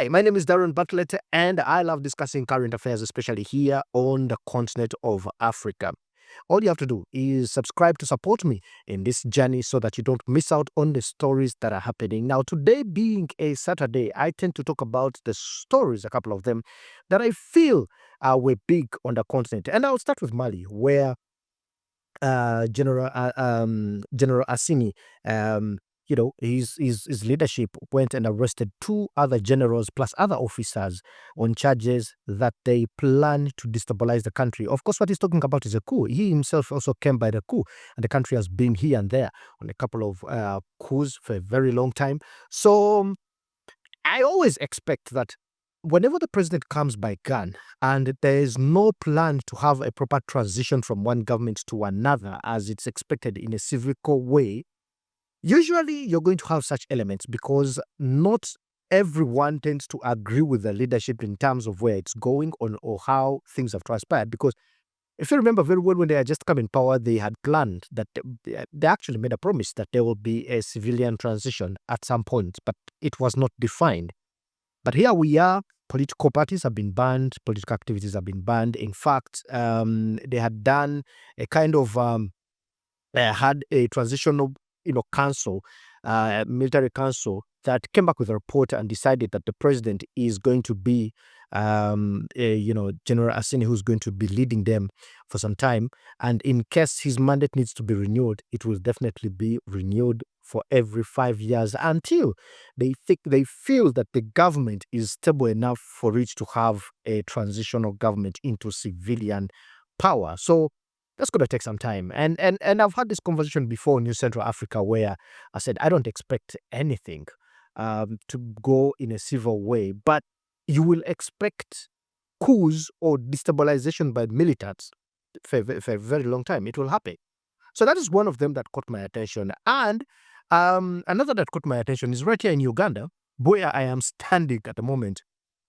Hi, my name is Darren Bartlett, and I love discussing current affairs, especially here on the continent of Africa. All you have to do is subscribe to support me in this journey so that you don't miss out on the stories that are happening. Now, today being a Saturday, I tend to talk about the stories, a couple of them, that I feel were big on the continent. And I'll start with Mali, where General Assini, his leadership went and arrested two other generals plus other officers on charges that they plan to destabilize the country. Of course, what he's talking about is a coup. He himself also came by the coup, and the country has been here and there on a couple of coups for a very long time. So I always expect that whenever the president comes by gun and there is no plan to have a proper transition from one government to another as it's expected in a civical way, usually you're going to have such elements because not everyone tends to agree with the leadership in terms of where it's going on or how things have transpired. Because if you remember very well, when they had just come in power, they had planned that they actually made a promise that there will be a civilian transition at some point, but it was not defined. But here we are, political parties have been banned, political activities have been banned. In fact, they had done a kind of, had a transitional, council, military council that came back with a report and decided that the president is going to be, General Assini, who's going to be leading them for some time. And in case his mandate needs to be renewed, it will definitely be renewed for every 5 years until they feel that the government is stable enough for it to have a transitional government into civilian power. So that's going to take some time. And I've had this conversation before in New Central Africa where I said, I don't expect anything to go in a civil way, but you will expect coups or destabilization by militants for a very long time. It will happen. So that is one of them that caught my attention. And another that caught my attention is right here in Uganda, where I am standing at the moment,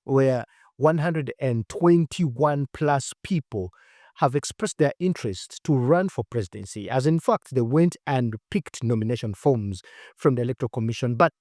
where 121 plus people have expressed their interest to run for presidency, as in fact, they went and picked nomination forms from the Electoral Commission. But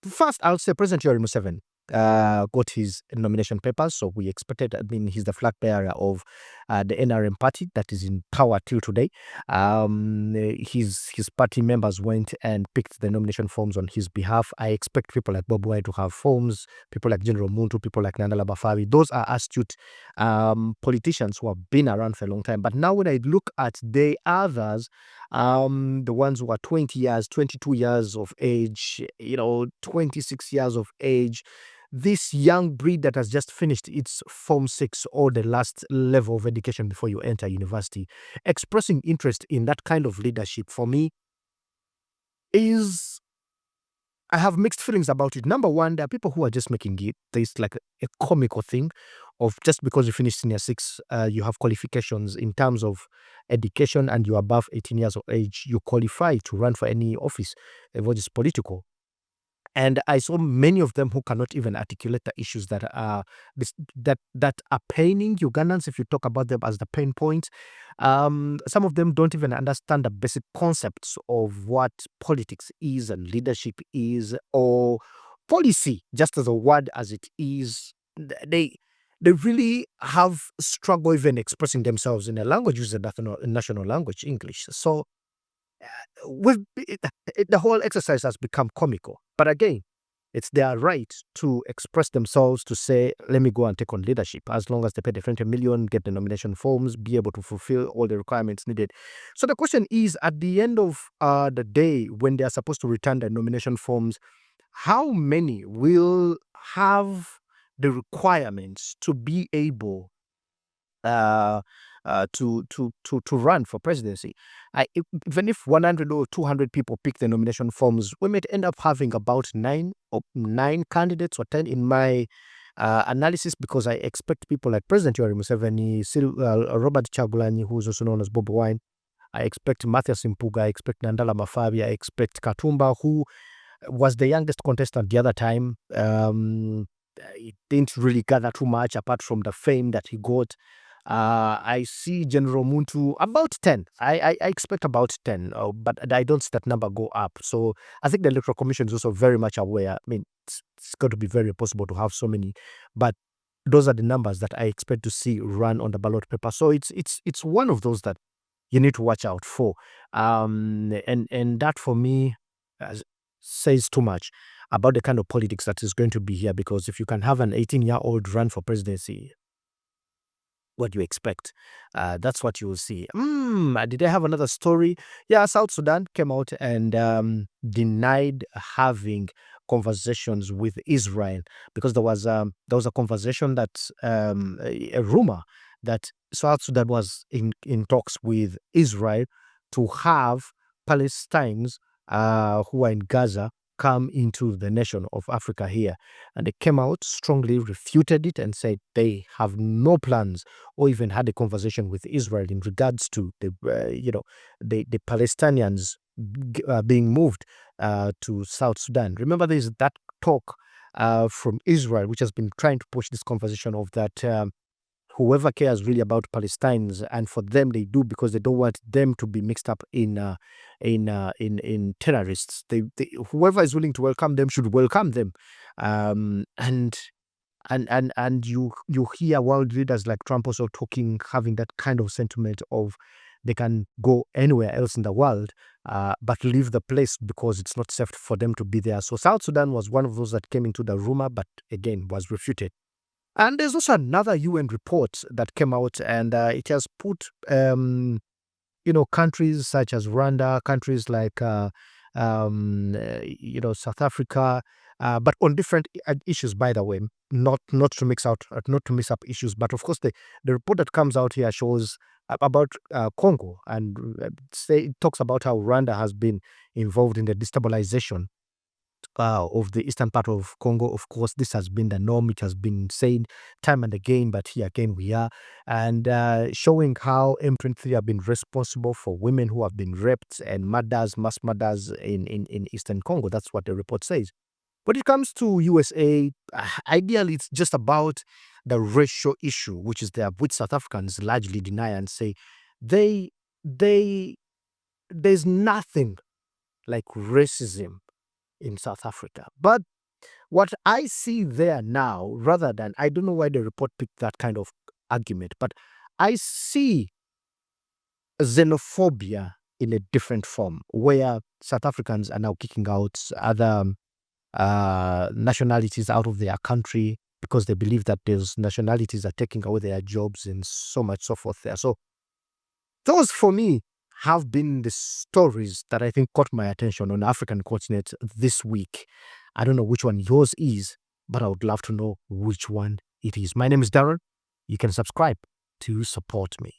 first, I'll say President Yoweri Museveni got his nomination papers, so we expected, he's the flag bearer of the NRM party that is in power till today. His party members went and picked the nomination forms on his behalf. I expect people like Bob Wine to have forms, people like General Muntu, people like Nandala Bafari. Those are astute politicians who have been around for a long time. But now when I look at the others, the ones who are 20 years, 22 years of age, 26 years of age, this young breed that has just finished its Form 6 or the last level of education before you enter university, expressing interest in that kind of leadership for me I have mixed feelings about it. Number one, there are people who are just making it. There's like a comical thing of just because you finish senior 6, you have qualifications in terms of education and you're above 18 years of age, you qualify to run for any office, what is political. And I saw many of them who cannot even articulate the issues that are paining Ugandans. If you talk about them as the pain points, some of them don't even understand the basic concepts of what politics is and leadership is, or policy, just as a word as it is. They really have struggle even expressing themselves in a language which is a national language, English. So the whole exercise has become comical. But again, it's their right to express themselves, to say, let me go and take on leadership, as long as they pay the 20 million, get the nomination forms, be able to fulfill all the requirements needed. So the question is, at the end of the day, when they are supposed to return the nomination forms, how many will have the requirements to be able to run for presidency? Even if 100 or 200 people pick the nomination forms, we might end up having about 9 candidates or 10 in my analysis, because I expect people like President Yoweri Museveni, Robert Chagulanyi, who's also known as Bobi Wine. I expect Mathias Mpuga, I expect Nandala Mafabi, I expect Katumba, who was the youngest contestant the other time. He didn't really gather too much apart from the fame that he got. I see General Muntu about 10. I expect about 10, but I don't see that number go up. So I think the Electoral Commission is also very much aware. it's going to be very possible to have so many. But those are the numbers that I expect to see run on the ballot paper. So it's one of those that you need to watch out for. And that for me says too much about the kind of politics that is going to be here, because if you can have an 18-year-old run for presidency, what do you expect? That's what you will see. Did I have another story? Yeah, South Sudan came out and denied having conversations with Israel, because there was a conversation that a rumor that South Sudan was in talks with Israel to have Palestinians who are in Gaza come into the nation of Africa here. And they came out, strongly refuted it, and said they have no plans or even had a conversation with Israel in regards to the Palestinians being moved to South Sudan. Remember, there's that talk from Israel, which has been trying to push this conversation of that whoever cares really about Palestinians, and for them they do, because they don't want them to be mixed up in terrorists. They whoever is willing to welcome them should welcome them, and you hear world leaders like Trump also having that kind of sentiment of they can go anywhere else in the world, but leave the place because it's not safe for them to be there. So South Sudan was one of those that came into the rumor, but again was refuted. And there's also another UN report that came out, and it has put countries such as Rwanda, countries like South Africa, but on different issues, by the way, not to mix up issues. But of course, the report that comes out here shows about Congo, and it talks about how Rwanda has been involved in the destabilization of the eastern part of Congo. Of course, this has been the norm. It has been said time and again, but here again we are. And showing how M23 have been responsible for women who have been raped and mass murders in eastern Congo. That's what the report says. When it comes to USA, ideally it's just about the racial issue, which is there, which South Africans largely deny and say there's nothing like racism in South Africa. But what I see there now, rather than, I don't know why the report picked that kind of argument, but I see xenophobia in a different form, where South Africans are now kicking out other nationalities out of their country because they believe that those nationalities are taking away their jobs and so much so forth there. So those, for me, have been the stories that I think caught my attention on the African continent this week. I don't know which one yours is, but I would love to know which one it is. My name is Darren. You can subscribe to support me.